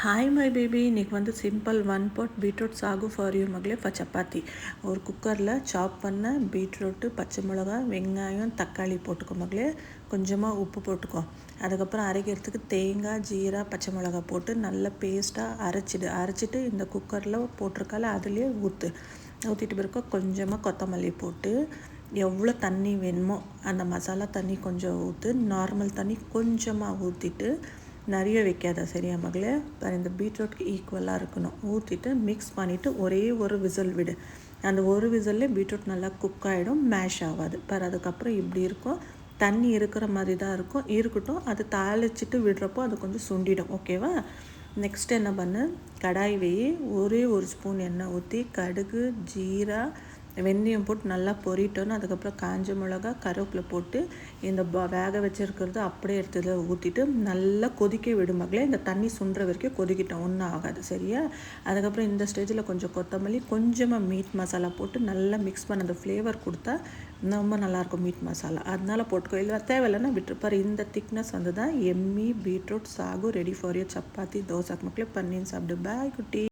Hi my baby, இன்றைக்கி வந்து simple 1 pot beetroot saagu for you மகளே ஃபார் சப்பாத்தி. ஒரு குக்கரில் சாப் பண்ண பீட்ரூட்டு, பச்சை மிளகா, வெங்காயம், தக்காளி போட்டுக்கோ மகளே. கொஞ்சமாக உப்பு போட்டுக்கோ. அதுக்கப்புறம் அரைக்கிறதுக்கு தேங்காய், ஜீரா, பச்சை மிளகா போட்டு நல்லா பேஸ்ட்டாக அரைச்சிட்டு இந்த குக்கரில் போட்டிருக்கால அதுலேயே ஊற்றிட்டு பிறகு கொஞ்சமாக கொத்தமல்லி போட்டு எவ்வளோ தண்ணி வேணுமோ அந்த மசாலா தண்ணி கொஞ்சம் ஊற்று. நார்மல் தண்ணி கொஞ்சமாக ஊற்றிட்டு நிறைய வைக்காத சரியா மகளே. இந்த பீட்ரூட்க்கு ஈக்குவலாக இருக்கணும். ஊற்றிட்டு மிக்ஸ் பண்ணிவிட்டு ஒரே ஒரு விசில் விடு. அந்த ஒரு விசில்லே பீட்ரூட் நல்லா குக் ஆகிடும், மேஷ் ஆகாது. அதுக்கப்புறம் இப்படி இருக்கும், தண்ணி இருக்கிற மாதிரி தான் இருக்கட்டும். அது தாளிச்சிட்டு விடுறப்போ அது கொஞ்சம் சுண்டிடும், ஓகேவா? நெக்ஸ்ட் என்ன பண்ணு, கடாய் வெயி, ஒரே ஒரு ஸ்பூன் எண்ணெய் ஊற்றி கடுகு, ஜீரா, வெந்தயம் போட்டு நல்லா பொரிட்டோன்னு அதுக்கப்புறம் காஞ்ச மிளகா, கருவேப்பிலை போட்டு இந்த வேக வச்சுருக்கிறது அப்படியே எடுத்ததை ஊற்றிட்டு நல்லா கொதிக்க விடு மகளே. இந்த தண்ணி சுண்டுற வரைக்கும் கொதிக்கிட்டோம், ஒன்றும் ஆகாது சரியா. அதுக்கப்புறம் இந்த ஸ்டேஜில் கொஞ்சம் கொத்தமல்லி, கொஞ்சமாக மீட் மசாலா போட்டு நல்லா மிக்ஸ் பண்ண அந்த ஃப்ளேவர் கொடுத்தா ரொம்ப நல்லாயிருக்கும் மீட் மசாலா. அதனால் போட்டுக்கோ, இல்லை தேவையில்லைன்னா விட்டுருப்பார். இந்த திக்னஸ் வந்து தான் எம்மி beetroot saagu ready for you chapati, dosa மக்களே. பண்ணின்னு சாப்பிடு. பாய் குட்டி.